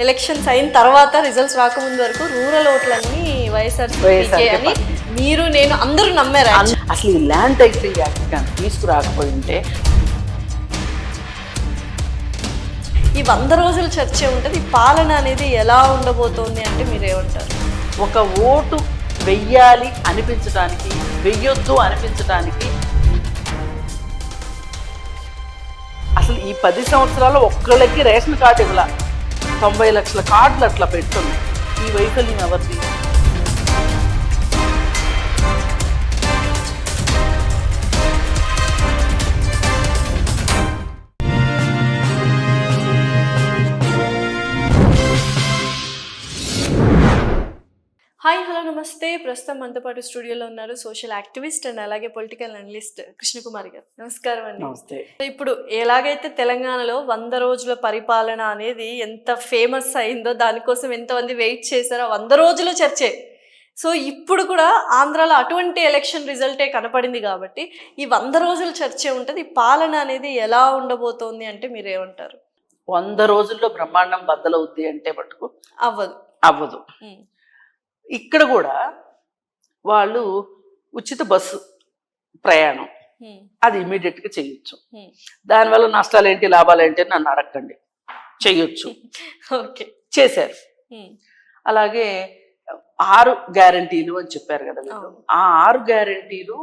Elections అయిన తర్వాత results రాకముందు వరకు రూరల్ ఓట్లన్నీ వైఎస్ఆర్సీపీ అని మీరు నేను అందరూ నమ్మారు. అసలు ఈ ల్యాండ్ టైటిల్ యాక్ట్ కానీ తీసుకురాకపోయి ఉంటే ఈ 100 రోజుల చర్చ ఉంటుంది. ఈ పాలన అనేది ఎలా ఉండబోతోంది అంటే మీరేమంటారు? ఒక ఓటు వెయ్యాలి అనిపించడానికి, వెయ్యొద్దు అనిపించడానికి అసలు ఈ 10 సంవత్సరాలు ఒక్కళ్ళకి రేషన్ కార్డు ఇవ్వాల, 90 లక్షల కార్డులు అట్లా పెట్టున్నాయి. ఈ వైఫల్యం ఎవరిది? హాయ్, హలో, నమస్తే. ప్రస్తుతం మనతో పాటు స్టూడియోలో ఉన్నారు సోషల్ యాక్టివిస్ట్ అండ్ అలాగే పొలిటికల్ అనలిస్ట్ కృష్ణకుమారి గారు. నమస్కారం అండి. నమస్తే. ఇప్పుడు ఎలాగైతే తెలంగాణలో 100 రోజుల పరిపాలన అనేది ఎంత ఫేమస్ అయిందో, దానికోసం ఎంతమంది వెయిట్ చేశారో, 100 రోజుల చర్చే. సో ఇప్పుడు కూడా ఆంధ్రాలో అటువంటి ఎలక్షన్ రిజల్టే కనపడింది కాబట్టి ఈ 100 రోజుల చర్చే ఉంటుంది. ఈ పాలన అనేది ఎలా ఉండబోతోంది అంటే మీరేమంటారు? 100 రోజుల్లో బ్రహ్మాండం బద్దలవుద్ది అంటే మటుకు అవ్వదు. ఇక్కడ కూడా వాళ్ళు ఉచిత బస్సు ప్రయాణం అది ఇమీడియట్గా చేయొచ్చు. దానివల్ల నష్టాలు ఏంటి, లాభాలు ఏంటి అని నన్ను అడగండి. చేయొచ్చు. ఓకే, చేశారు. అలాగే 6 గ్యారంటీలు అని చెప్పారు కదా వీళ్ళు. ఆ 6 గ్యారంటీలు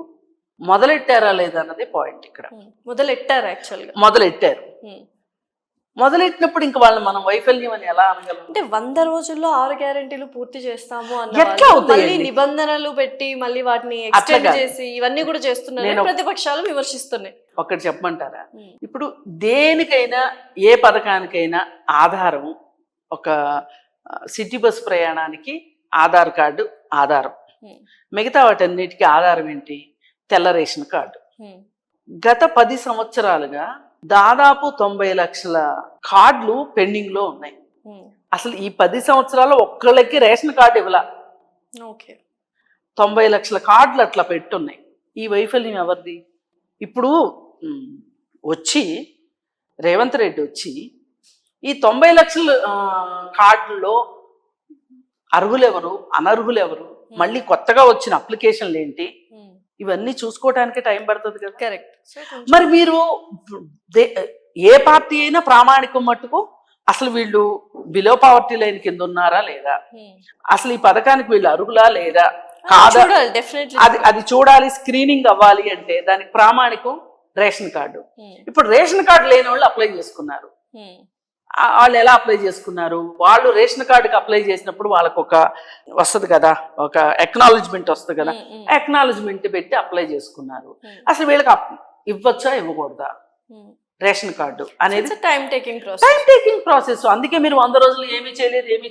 మొదలెట్టారా లేదా అన్నది పాయింట్. ఇక్కడ మొదలెట్టారు. మొదలెట్టినప్పుడు ఇంక వాళ్ళని మనం వైఫల్యం అని ఎలా అనగలం? అంటే 100 రోజుల్లో 6 గ్యారెంటీలు పూర్తి చేస్తాము అన్న మళ్ళీ నిబంధనలు పెట్టి మళ్ళీ వాటిని ఎక్స్టెండ్ చేసి ఇవన్నీ కూడా చేస్తున్నారు. ప్రతిపక్షాలు విమర్శిస్తున్నాయి. ఒకటి చెప్పమంటారా? ఇప్పుడు దేనికైనా ఏ పథకానికైనా ఆధారం ఒక సిటీ బస్ ప్రయాణానికి ఆధార్ కార్డు ఆధారం. మిగతా వాటన్నిటికీ ఆధారం ఏంటి? తెల్ల రేషన్ కార్డు. గత 10 సంవత్సరాలుగా దాదాపు 90 లక్షల కార్డులు పెండింగ్ లో ఉన్నాయి. అసలు ఈ 10 సంవత్సరాలు ఒక్కళ్ళకి రేషన్ కార్డు ఇవ్వాల. 90 లక్షల కార్డులు అట్లా పెట్టున్నాయి. ఈ వైఫల్యం ఎవరిది? ఇప్పుడు వచ్చి రేవంత్ రెడ్డి వచ్చి ఈ 90 లక్షల కార్డుల్లో అర్హులెవరు, అనర్హులెవరు, మళ్ళీ కొత్తగా వచ్చిన అప్లికేషన్లు ఏంటి, ఇవన్నీ చూసుకోవడానికి టైం పడుతుంది కదా. కరెక్ట్. మరి మీరు ఏ పార్టీ అయినా ప్రామాణికం మట్టుకు అసలు వీళ్ళు బిలో పవర్టీ లైన్ కింద ఉన్నారా లేదా, అసలు ఈ పథకానికి వీళ్ళు అర్హులా లేదా కాదా, అది చూడాలి. స్క్రీనింగ్ అవ్వాలి అంటే దానికి ప్రామాణికం రేషన్ కార్డు. ఇప్పుడు రేషన్ కార్డు లేని వాళ్ళు అప్లై చేసుకున్నారు. వాళ్ళు ఎలా అప్లై చేసుకున్నారు? వాళ్ళు రేషన్ కార్డుకి అప్లై చేసినప్పుడు వాళ్ళకు ఒక వస్తుంది కదా, ఒక ఎక్నాలజ్మెంట్ వస్తుంది కదా, ఎక్నాలజ్మెంట్ పెట్టి అప్లై చేసుకున్నారు. అసలు వీళ్ళకి ఇవ్వచ్చా ఇవ్వకూడదా రేషన్ కార్డు అనేది టైం టేకింగ్ ప్రాసెస్. అందుకే మీరు 100 రోజులు ఏమీ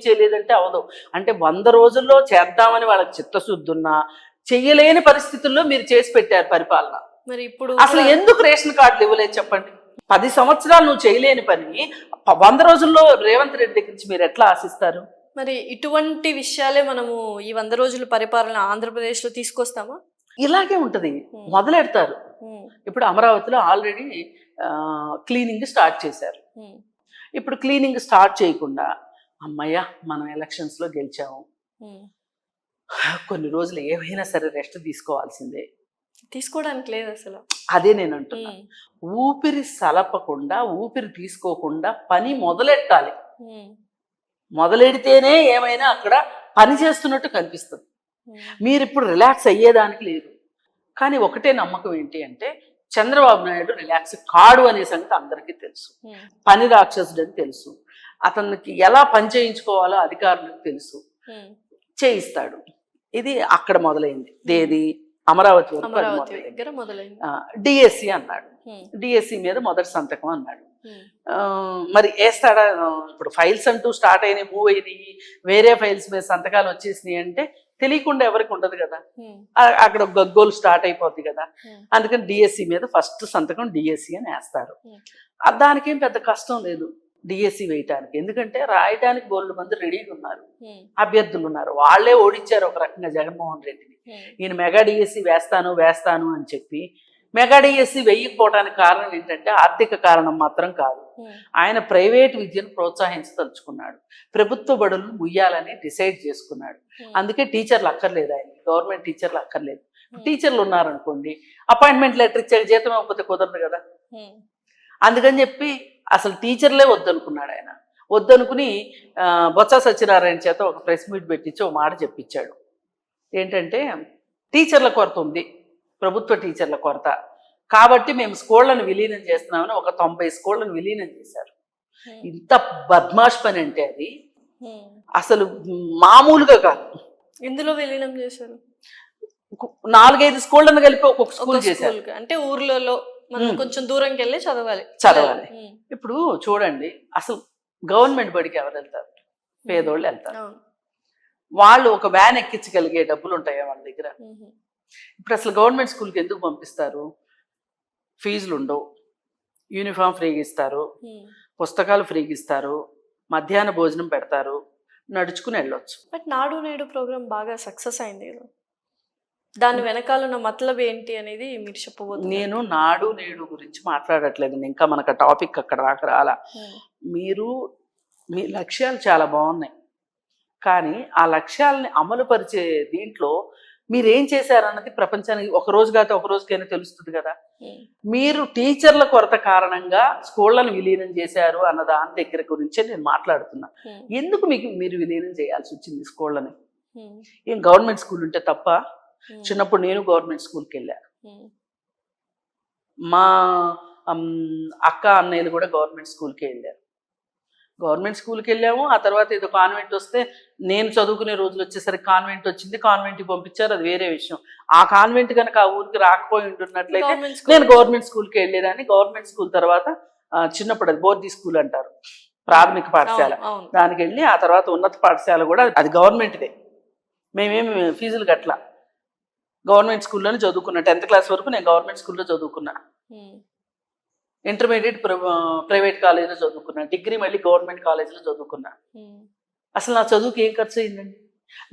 చేయలేదు అంటే అవదు. అంటే 100 రోజుల్లో చేద్దామని వాళ్ళకి చిత్తశుద్ధి ఉన్నా చెయ్యలేని పరిస్థితుల్లో మీరు చేసి పెట్టారు పరిపాలన. మరి ఇప్పుడు అసలు ఎందుకు రేషన్ కార్డులు ఇవ్వలేదు చెప్పండి? 10 సంవత్సరాలు నువ్వు చేయలేని పని 100 రోజుల్లో రేవంత్ రెడ్డి దగ్గర నుంచి మీరు ఎట్లా ఆశిస్తారు? మరి ఇటువంటి విషయాలే మనము ఈ 100 రోజుల పరిపాలన ఆంధ్రప్రదేశ్ లో తీసుకొస్తామా? ఇలాగే ఉంటది. మొదలెడతారు. ఇప్పుడు అమరావతిలో ఆల్రెడీ క్లీనింగ్ స్టార్ట్ చేశారు. ఇప్పుడు క్లీనింగ్ స్టార్ట్ చేయకుండా అమ్మయ్య మనం ఎలక్షన్స్ లో గెలిచాము, కొన్ని రోజులు ఏవైనా సరే రెస్ట్ తీసుకోవాల్సిందే. తీసుకోవడానికి లేదు అసలు. అదే నేను అంటున్నా. ఊపిరి సలపకుండా, ఊపిరి తీసుకోకుండా పని మొదలెట్టాలి. మొదలెడితేనే ఏమైనా అక్కడ పని చేస్తున్నట్టు కనిపిస్తుంది. మీరు ఇప్పుడు రిలాక్స్ అయ్యేదానికి లేదు. కానీ ఒకటే నమ్మకం ఏంటి అంటే చంద్రబాబు నాయుడు రిలాక్స్ కాడు అనే సంగతి అందరికీ తెలుసు. పని రాక్షసుడు అని తెలుసు. అతనికి ఎలా పని చేయించుకోవాలో అధికారులకు తెలుసు. చేయిస్తాడు. ఇది అక్కడ మొదలైంది. దేది అమరావతి దగ్గర మొదలైంది. డిఎస్సి అన్నాడు. డిఎస్సి మీద మొదటి సంతకం అన్నాడు. మరి వేస్తాడా? ఇప్పుడు ఫైల్స్ అంటూ స్టార్ట్ అయినాయి, మూవ్ అయినాయి, వేరే ఫైల్స్ మీద సంతకాలు వచ్చేసినాయి అంటే తెలియకుండా ఎవరికి ఉండదు కదా. అక్కడ గగ్గోలు స్టార్ట్ అయిపోద్ది కదా. అందుకని డిఎస్సి మీద ఫస్ట్ సంతకం డిఎస్సి అని వేస్తారు. దానికేం పెద్ద కష్టం లేదు డిఎస్సి వేయటానికి. ఎందుకంటే రాయటానికి బోల్డ్ మంది రెడీగా ఉన్నారు, అభ్యర్థులు ఉన్నారు. వాళ్లే ఓడించారు ఒక రకంగా జగన్మోహన్ రెడ్డిని. ఈయన మెగా డిఎస్సి వేస్తాను అని చెప్పి మెగా డిఎస్సి వేయకపోవడానికి కారణం ఏంటంటే ఆర్థిక కారణం మాత్రం కాదు. ఆయన ప్రైవేట్ విద్యను ప్రోత్సహించదలుచుకున్నాడు. ప్రభుత్వ బడులను ముయ్యాలని డిసైడ్ చేసుకున్నాడు. అందుకే టీచర్లు అక్కర్లేదు, ఆయన గవర్నమెంట్ టీచర్లు అక్కర్లేదు. టీచర్లు ఉన్నారనుకోండి, అపాయింట్మెంట్ లెటర్ ఇచ్చే జీతం ఇవ్వకపోతే కుదరదు కదా. అందుకని చెప్పి అసలు టీచర్లే వద్దనుకున్నాడు ఆయన. వద్దనుకుని బొత్స సత్యనారాయణ చేత ఒక ప్రెస్ మీట్ పెట్టించి ఒక మాట చెప్పించాడు. ఏంటంటే, టీచర్ల కొరత ఉంది, ప్రభుత్వ టీచర్ల కొరత, కాబట్టి మేము స్కూళ్లను విలీనం చేస్తున్నామని ఒక 90 స్కూళ్లను విలీనం చేశారు. ఇంత బద్మాష్ పని అంటే అది అసలు మామూలుగా కాదు. ఇందులో విలీనం చేశారు 4-5 స్కూళ్లను కలిపి ఒక్కొక్క స్కూల్ చేశారు. అంటే ఊర్లలో మనం కొంచెం దూరంకి వెళ్ళి చదవాలి. ఇప్పుడు చూడండి, అసలు గవర్నమెంట్ బడికి ఎవరు వెళ్తారు? పేదోళ్ళు వెళ్తారు. వాళ్ళు ఒక వ్యాన్ ఎక్కించగలిగే డబ్బులు ఉంటాయా వాళ్ళ దగ్గర? ఇప్పుడు అసలు గవర్నమెంట్ స్కూల్కి ఎందుకు పంపిస్తారు? ఫీజులు ఉండవు, యూనిఫామ్ ఫ్రీగా ఇస్తారు, పుస్తకాలు ఫ్రీగా ఇస్తారు, మధ్యాహ్న భోజనం పెడతారు, నడుచుకుని వెళ్ళొచ్చు. బట్ నాడు నేడు ప్రోగ్రామ్ బాగా సక్సెస్ అయింది కదా, దాని వెనకాల ఉన్న మతలబ్ ఏంటి అనేది మీరు చెప్పబోతున్నారు. నేను నాడు నేడు గురించి మాట్లాడట్లేదు, ఇంకా మనకు టాపిక్ అక్కడ దాకా రాలా. మీరు మీ లక్ష్యాలు చాలా బాగున్నాయి, కానీ ఆ లక్ష్యాలని అమలు పరిచే దీంట్లో మీరేం చేశారన్నది ప్రపంచానికి ఒక రోజు కాదు ఒక రోజుకైనా తెలుస్తుంది కదా. మీరు టీచర్ల కొరత కారణంగా స్కూళ్లను విలీనం చేశారు అన్న దాని దగ్గర గురించే నేను మాట్లాడుతున్నా. ఎందుకు మీరు విలీనం చేయాల్సి వచ్చింది స్కూళ్ళని? ఏం గవర్నమెంట్ స్కూల్ ఉంటే తప్ప? చిన్నప్పుడు నేను గవర్నమెంట్ స్కూల్కి వెళ్ళా, మా అక్క అన్నయ్యలు కూడా గవర్నమెంట్ స్కూల్కి వెళ్ళారు. గవర్నమెంట్ స్కూల్కి వెళ్ళాము, ఆ తర్వాత ఏదో కాన్వెంట్ వస్తే, నేను చదువుకునే రోజులు వచ్చేసరికి కాన్వెంట్ వచ్చింది, కాన్వెంట్కి పంపించారు, అది వేరే విషయం. ఆ కాన్వెంట్ కనుక ఆ ఊరికి రాకపోయి ఉంటున్నట్లయితే నేను గవర్నమెంట్ స్కూల్కి వెళ్ళేదాన్ని. గవర్నమెంట్ స్కూల్ తర్వాత చిన్నప్పుడు అది బోర్డీ స్కూల్ అంటారు, ప్రాథమిక పాఠశాల, దానికి వెళ్ళి ఆ తర్వాత ఉన్నత పాఠశాల కూడా అది గవర్నమెంట్దే. మేమేమి ఫీజులు కట్టలా, గవర్నమెంట్ స్కూల్లోనే చదువుకున్నా. 10th క్లాస్ వరకు నేను గవర్నమెంట్ స్కూల్లో చదువుకున్నా. ఇంటర్మీడియట్ ప్రైవేట్ కాలేజీలో చదువుకున్నా, డిగ్రీ మళ్ళీ గవర్నమెంట్ కాలేజీలో చదువుకున్నా. అసలు నా చదువుకి ఏం ఖర్చు అయిందండి?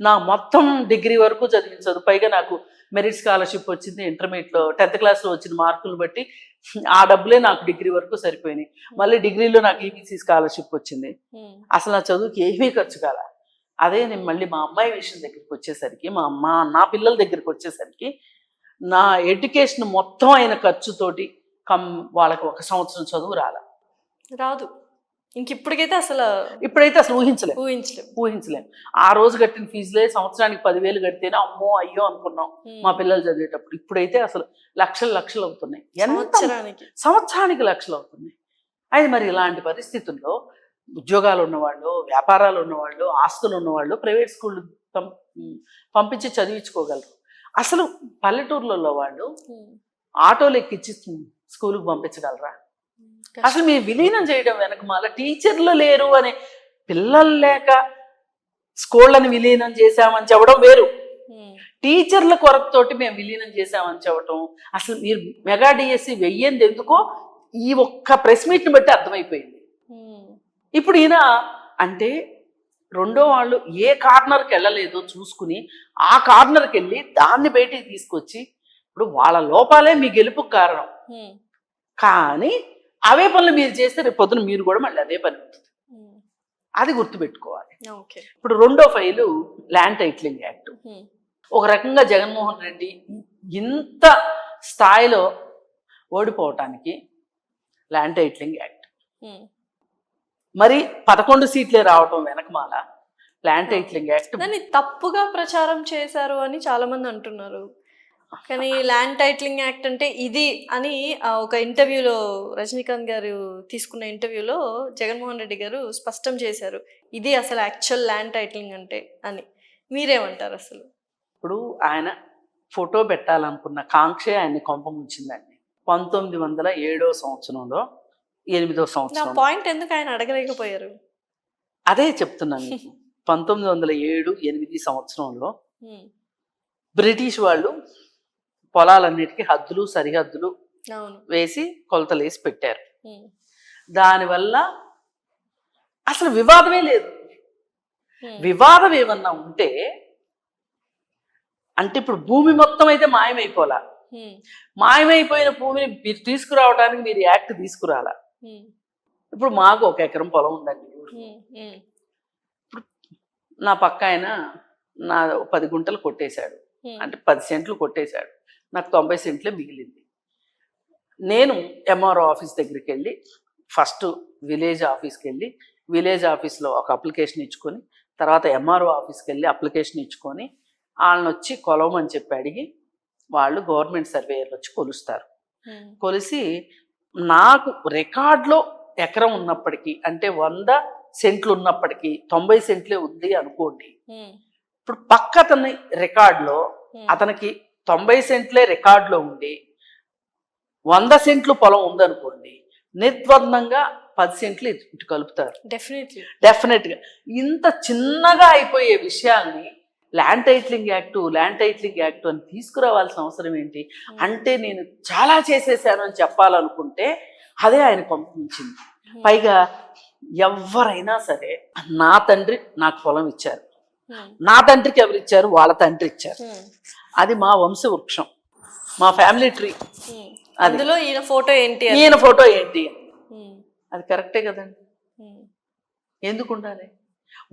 నా మొత్తం డిగ్రీ వరకు చదివిన చదువు, పైగా నాకు మెరిట్ స్కాలర్షిప్ వచ్చింది ఇంటర్మీడియట్లో. 10th క్లాస్లో వచ్చిన మార్కులు బట్టి ఆ డబ్బులే నాకు డిగ్రీ వరకు సరిపోయినాయి. మళ్ళీ డిగ్రీలో నాకు ఈబీసీ స్కాలర్షిప్ వచ్చింది. అసలు నా చదువుకి ఏమీ ఖర్చు కాల. అదే నేను మళ్ళీ మా అమ్మాయి విషయం దగ్గరికి వచ్చేసరికి, నా పిల్లల దగ్గరికి వచ్చేసరికి, నా ఎడ్యుకేషన్ మొత్తం అయిన ఖర్చుతోటి వాళ్ళకి 1 సంవత్సరం చదువు రాదు. ఇప్పటికైతే ఇప్పుడైతే అసలు ఊహించలేం. ఆ రోజు కట్టిన ఫీజులే సంవత్సరానికి 10,000 కడితేనే అమ్మో అయ్యో అనుకున్నాం మా పిల్లలు చదివేటప్పుడు. ఇప్పుడైతే అసలు లక్షలు అవుతున్నాయి, సంవత్సరానికి లక్షలు అవుతున్నాయి. అది మరి ఇలాంటి పరిస్థితుల్లో ఉద్యోగాలు ఉన్నవాళ్ళు, వ్యాపారాలు ఉన్నవాళ్ళు, ఆస్తులు ఉన్నవాళ్ళు ప్రైవేట్ స్కూల్ పంపించి చదివించుకోగలరు. అసలు పల్లెటూర్లలో వాళ్ళు ఆటోలు ఎక్కించి స్కూల్కి పంపించగలరా? అసలు మీరు విలీనం చేయడం వెనక మళ్ళీ టీచర్లు లేరు అనే, పిల్లలు లేక స్కూళ్ళని విలీనం చేశామని చెప్పడం వేరు, టీచర్ల కొరతతోటి మేము విలీనం చేశామని చెప్పడం. అసలు మీరు మెగా డిఎస్సి వెయ్యింది ఎందుకో ఈ ఒక్క ప్రెస్ మీట్ని బట్టి అర్థమైపోయింది. ఇప్పుడు ఈయన అంటే రెండో వాళ్ళు ఏ కార్నర్కి వెళ్ళలేదో చూసుకుని ఆ కార్నర్కి వెళ్ళి దాన్ని బయటికి తీసుకొచ్చి, ఇప్పుడు వాళ్ళ లోపాలే మీ గెలుపుకు కారణం, కానీ అవే పనులు మీరు చేస్తే రేపు పొద్దున మీరు కూడా మళ్ళీ అదే పని అవుతుంది. అది గుర్తుపెట్టుకోవాలి. ఇప్పుడు రెండో ఫైలు ల్యాండ్ టైటిలింగ్ యాక్ట్. ఒక రకంగా జగన్మోహన్ రెడ్డి ఇంత స్థాయిలో ఓడిపోవటానికి ల్యాండ్ టైటిలింగ్ యాక్ట్, మరి 11 సీట్లే రావటం వెనకమాల ల్యాండ్ టైటిలింగ్ యాక్ట్ దాన్ని తప్పుగా ప్రచారం చేశారు అని చాలా మంది అంటున్నారు. కానీ ల్యాండ్ టైటిలింగ్ యాక్ట్ అంటే ఇది అని ఒక ఇంటర్వ్యూలో రజనీకాంత్ గారు తీసుకున్న ఇంటర్వ్యూలో జగన్మోహన్ రెడ్డి గారు స్పష్టం చేశారు, ఇది అసలు యాక్చువల్ ల్యాండ్ టైటిలింగ్ అంటే అని. మీరేమంటారు? అసలు ఇప్పుడు ఆయన ఫోటో పెట్టాలనుకున్న కాంక్షే ఆయన్ని కొంపముంచిందండి. 1907వ సంవత్సరంలో 8వ సంవత్సరం పాయింట్ ఎందుకు ఆయన అడగలేకపోయారు? అదే చెప్తున్నాను. 1907-8 సంవత్సరంలో బ్రిటిష్ వాళ్ళు పొలాలన్నిటికీ హద్దులు సరిహద్దులు వేసి కొలతలు వేసి పెట్టారు. దానివల్ల అసలు వివాదమే లేదు. వివాదం ఏమన్నా ఉంటే అంటే ఇప్పుడు భూమి మొత్తం అయితే మాయమైపోలా, మాయమైపోయిన భూమిని మీరు తీసుకురావడానికి మీరు యాక్ట్ తీసుకురాలా. ఇప్పుడు మాకు 1 ఎకరం పొలం ఉందండి. నా పక్క ఆయన నా 10 గుంటలు కొట్టేశాడు, అంటే 10 సెంట్లు కొట్టేశాడు. నాకు 90 సెంట్లే మిగిలింది. నేను ఎంఆర్ఓ ఆఫీస్ దగ్గరికి వెళ్ళి ఫస్ట్ విలేజ్ ఆఫీస్కి వెళ్ళి విలేజ్ ఆఫీస్లో ఒక అప్లికేషన్ ఇచ్చుకొని, తర్వాత ఎంఆర్ఓ ఆఫీస్కి వెళ్ళి అప్లికేషన్ ఇచ్చుకొని వాళ్ళని వచ్చి కొలవమని చెప్పి అడిగి వాళ్ళు గవర్నమెంట్ సర్వేయర్లు వచ్చి కొలుస్తారు. కొలిసి నాకు రికార్డులో ఎకరం ఉన్నప్పటికీ, అంటే 100 సెంట్లు ఉన్నప్పటికీ 90 సెంట్లే ఉంది అనుకోండి. ఇప్పుడు పక్క అతని రికార్డులో అతనికి 90 సెంట్లే రికార్డులో ఉండి 100 సెంట్లు పొలం ఉందనుకోండి, నిర్ద్వందంగా 10 సెంట్లు ఇటు కలుపుతారు. డెఫినెట్గా ఇంత చిన్నగా అయిపోయే విషయాల్ని ల్యాండ్ టైటిలింగ్ యాక్ట్ అని తీసుకురావాల్సిన అవసరం ఏంటి? అంటే నేను చాలా చేసేసాను అని చెప్పాలనుకుంటే అదే ఆయన పంపించింది. పైగా ఎవరైనా సరే, నా తండ్రి నాకు పొలం ఇచ్చారు, నా తండ్రికి ఎవరు ఇచ్చారు? వాళ్ళ తండ్రి ఇచ్చారు. అది మా వంశ వృక్షం, మా ఫ్యామిలీ ట్రీ. అందులో ఈయన ఫోటో ఏంటి? అది కరెక్టే కదండి. ఎందుకు ఉండాలి?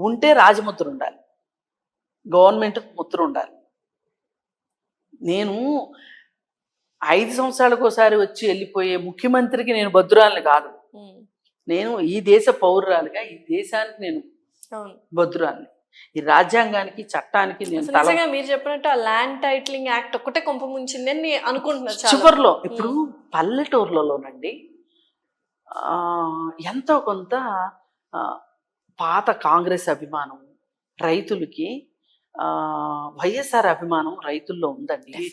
ఉంటే రాజముద్ర ఉండాలి, గవర్నమెంట్ ముద్ర ఉండాలి. నేను 5 సంవత్సరాలకు ఒకసారి వచ్చి వెళ్ళిపోయే ముఖ్యమంత్రికి నేను బద్దురాలని కాదు. నేను ఈ దేశ పౌరురాలుగా ఈ దేశానికి నేను బద్దురాలని. ఈ రాజ్యాంగానికి, చట్టానికి నేను మీరు చెప్పినట్టు ఆ ల్యాండ్ టైటిలింగ్ యాక్ట్ ఒక్కటే కొంప ముంచిందని అనుకుంటున్నాను. చివరిలో ఇప్పుడు పల్లెటూర్లలోనండి ఎంతో కొంత పాత కాంగ్రెస్ అభిమానం రైతులకి, వైఎస్ఆర్ అభిమానం రైతుల్లో ఉందండి,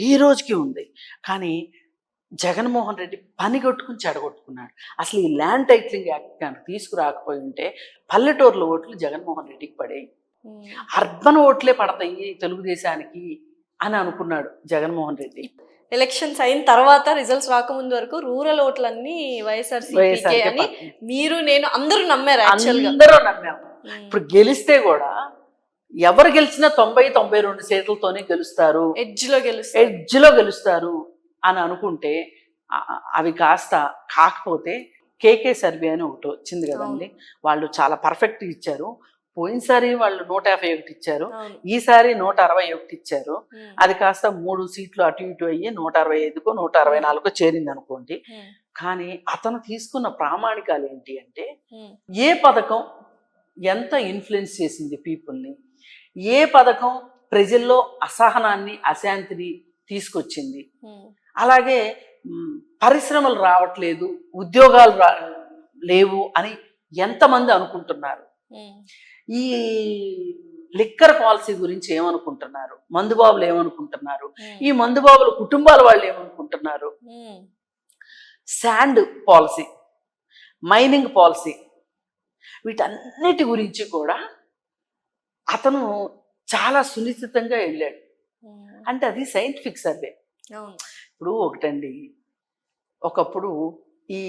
ఈ రోజుకి ఉంది. కానీ జగన్మోహన్ రెడ్డి పని కొట్టుకుని చెడగొట్టుకున్నాడు. అసలు ఈ ల్యాండ్ టైటిలింగ్ యాక్ట్ కానీ తీసుకురాకపోయి ఉంటే పల్లెటూర్ల ఓట్లు జగన్మోహన్ రెడ్డికి పడేవి, అర్బన్ ఓట్లే పడతాయి తెలుగుదేశానికి అని అనుకున్నాడు జగన్మోహన్ రెడ్డి. ఎలక్షన్స్ అయిన తర్వాత రిజల్ట్స్ రాకముందు వరకు రూరల్ ఓట్లన్నీ వైఎస్ఆర్సీపీ అని మీరు నేను అందరూ నమ్మారు. అందరూ నమ్మాము. ఇప్పుడు గెలిస్తే కూడా ఎవరు గెలిచినా 90-92 సీట్లతోనే గెలుస్తారు, ఎడ్జ్లో గెలుస్తారు అని అనుకుంటే అవి కాకపోతే కేకే సర్వే అని ఒకటి వచ్చింది కదండి. వాళ్ళు చాలా పర్ఫెక్ట్ ఇచ్చారు. పోయినసారి వాళ్ళు 151 ఇచ్చారు, ఈసారి 161 ఇచ్చారు. అది కాస్త 3 సీట్లు అటు ఇటు అయ్యి 165కో 164కో చేరింది అనుకోండి. కానీ అతను తీసుకున్న ప్రామాణికాలు ఏంటి అంటే, ఏ పథకం ఎంత ఇన్ఫ్లుయెన్స్ చేసింది పీపుల్ని, ఏ పథకం ప్రజల్లో అసహనాన్ని, అశాంతిని తీసుకొచ్చింది, అలాగే పరిశ్రమలు రావట్లేదు, ఉద్యోగాలు లేవు అని ఎంతమంది అనుకుంటున్నారు, ఈ లిక్కర్ పాలసీ గురించి ఏమనుకుంటున్నారు, మందుబాబులు ఏమనుకుంటున్నారు, ఈ మందుబాబుల కుటుంబాల వాళ్ళు ఏమనుకుంటున్నారు, శాండ్ పాలసీ, మైనింగ్ పాలసీ, వీటన్నిటి గురించి కూడా అతను చాలా సునిశ్చితంగా వెళ్ళాడు. అంటే అది సైంటిఫిక్ సర్వే. ఇప్పుడు ఒకటండి, ఒకప్పుడు ఈ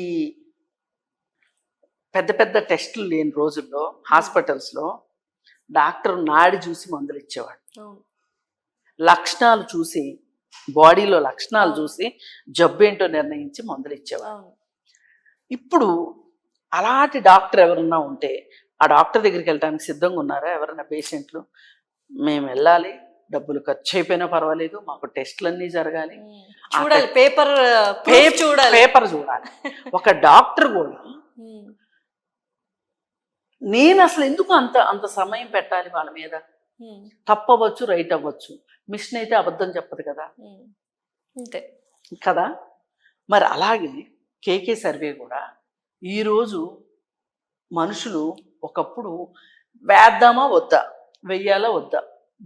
పెద్ద పెద్ద టెస్టులు లేని రోజుల్లో హాస్పిటల్స్లో డాక్టర్ నాడి చూసి మందులు ఇచ్చేవాడు, లక్షణాలు చూసి, బాడీలో లక్షణాలు చూసి జబ్బు ఏంటో నిర్ణయించి మందులు ఇచ్చేవాడు. ఇప్పుడు అలాంటి డాక్టర్ ఎవరన్నా ఉంటే ఆ డాక్టర్ దగ్గరికి వెళ్ళడానికి సిద్ధంగా ఉన్నారా ఎవరైనా పేషెంట్లు? మేము వెళ్ళాలి, డబ్బులు ఖర్చు అయిపోయినా పర్వాలేదు, మాకు టెస్టులన్నీ జరగాలి, పేపర్ చూడాలి. ఒక డాక్టర్ కూడా నేను అసలు ఎందుకు అంత సమయం పెట్టాలి వాళ్ళ మీద? తప్పవచ్చు, రైట్ అవ్వచ్చు, మిషన్ అయితే అబద్ధం చెప్పదు కదా కదా. మరి అలాగే కేకే సర్వే కూడా ఈరోజు మనుషులు ఒకప్పుడు వేద్దామా వద్దా, వెయ్యాలా వద్దా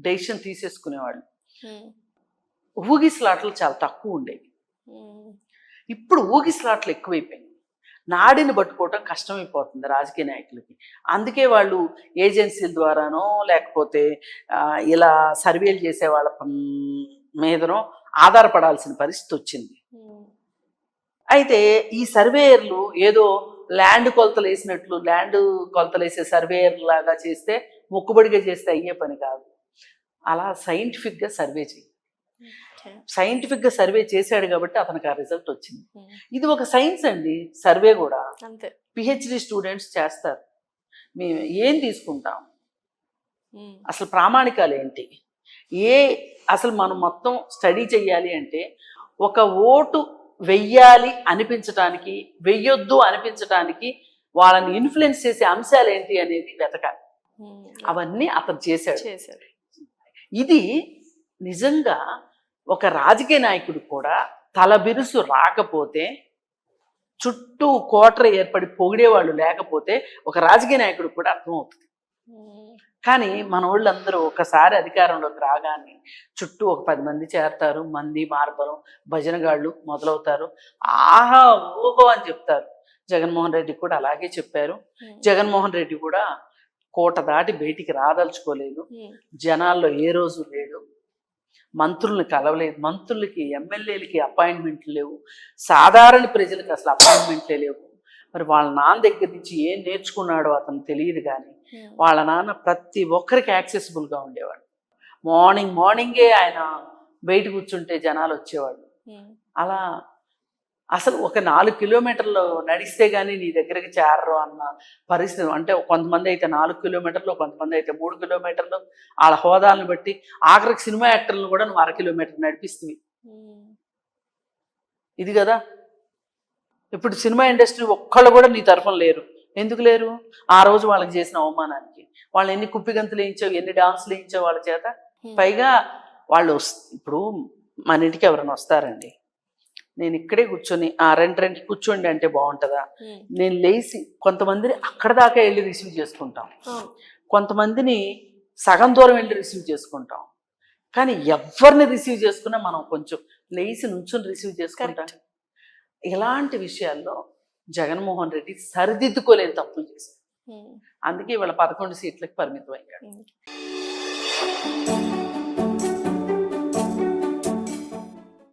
డెసిషన్ తీసేసుకునేవాళ్ళు. ఊగిసలాట్లు చాలా తక్కువ ఉండేవి. ఇప్పుడు ఊగిసలాట్లు ఎక్కువైపోయింది. నాడిని పట్టుకోవటం కష్టమైపోతుంది రాజకీయ నాయకులకి. అందుకే వాళ్ళు ఏజెన్సీల ద్వారానో లేకపోతే ఇలా సర్వేలు చేసే వాళ్ళ మీదనో ఆధారపడాల్సిన పరిస్థితి వచ్చింది. అయితే ఈ సర్వేయర్లు ఏదో ల్యాండ్ కొలతలు వేసినట్లు, ల్యాండ్ కొలతలు వేసే సర్వేయర్ లాగా చేస్తే, మొక్కుబడిగా చేస్తే అయ్యే పని కాదు. అలా సైంటిఫిక్గా సర్వే చేయి. సైంటిఫిక్గా సర్వే చేశాడు కాబట్టి అతనికి ఆ రిజల్ట్ వచ్చింది. ఇది ఒక సైన్స్ అండి, సర్వే కూడా. పిహెచ్డి స్టూడెంట్స్ చేస్తారు. మేము ఏం తీసుకుంటాం, అసలు ప్రామాణికాలు ఏంటి, అసలు మనం మొత్తం స్టడీ చెయ్యాలి అంటే ఒక ఓటు వెయ్యాలి అనిపించటానికి, వెయ్యొద్దు అనిపించటానికి వాళ్ళని ఇన్ఫ్లుయెన్స్ చేసే అంశాలు ఏంటి అనేది వెతకాలి. అవన్నీ అతను చేశాడు. ఇది నిజంగా ఒక రాజకీయ నాయకుడు కూడా తల బిరుసు రాకపోతే, చుట్టూ కోటర ఏర్పడి పొగిడేవాళ్ళు లేకపోతే ఒక రాజకీయ నాయకుడు కూడా అర్థమవుతుంది. కానీ మన వాళ్ళందరూ ఒకసారి అధికారంలోకి రాగానే చుట్టూ ఒక 10 మంది చేరతారు, మంది మార్బలం భజనగాళ్ళు మొదలవుతారు, ఆహా ఓహో అని చెప్తారు. జగన్మోహన్ రెడ్డి కూడా అలాగే చెప్పారు. జగన్మోహన్ రెడ్డి కూడా కోట దాటి బయటికి రాదలుచుకోలేదు, జనాల్లో ఏ రోజు లేడు, మంత్రుల్ని కలవలేదు, మంత్రులకి ఎమ్మెల్యేలకి అపాయింట్మెంట్లు లేవు, సాధారణ ప్రజలకు అసలు అపాయింట్మెంట్లే లేవు. మరి వాళ్ళ నాన్న దగ్గర నుంచి ఏం నేర్చుకున్నాడో అతను తెలియదు, కానీ వాళ్ళ నాన్న ప్రతి ఒక్కరికి యాక్సెసిబుల్గా ఉండేవాడు. మార్నింగే ఆయన బయట కూర్చుంటే జనాలు వచ్చేవాళ్ళు. అలా అసలు ఒక 4 కిలోమీటర్లు నడిస్తే కానీ నీ దగ్గరికి చేరరు అన్న పరిస్థితి. అంటే కొంతమంది అయితే 4 కిలోమీటర్లు, కొంతమంది అయితే 3 కిలోమీటర్లు, వాళ్ళ హోదాలను బట్టి. ఆఖరికి సినిమా యాక్టర్లను కూడా నువ్వు 1/2 కిలోమీటర్ నడిపిస్తుంది. ఇది కదా ఇప్పుడు సినిమా ఇండస్ట్రీ ఒక్కళ్ళు కూడా నీ తరఫున లేరు. ఎందుకు లేరు? ఆ రోజు వాళ్ళకి చేసిన అవమానానికి. వాళ్ళు ఎన్ని కుప్పిగంతులు వేయించావు, ఎన్ని డాన్సులు వేయించావు వాళ్ళ చేత. పైగా వాళ్ళు ఇప్పుడు మన ఇంటికి ఎవరైనా వస్తారండి, నేను ఇక్కడే కూర్చొని రెండు కూర్చోండి అంటే బాగుంటుందా? నేను లేచి కొంతమందిని అక్కడ దాకా వెళ్ళి రిసీవ్ చేసుకుంటాం, కొంతమందిని సగం దూరం వెళ్ళి రిసీవ్ చేసుకుంటాం. కానీ ఎవరిని రిసీవ్ చేసుకున్నా మనం కొంచెం లేచి నుంచుని రిసీవ్ చేసుకుంటాం. ఇలాంటి విషయాల్లో జగన్మోహన్ రెడ్డి సరిదిద్దుకోలేని తప్పులు చేశారు. అందుకే ఇవాళ 11 సీట్లకు పరిమితం అయ్యాడు.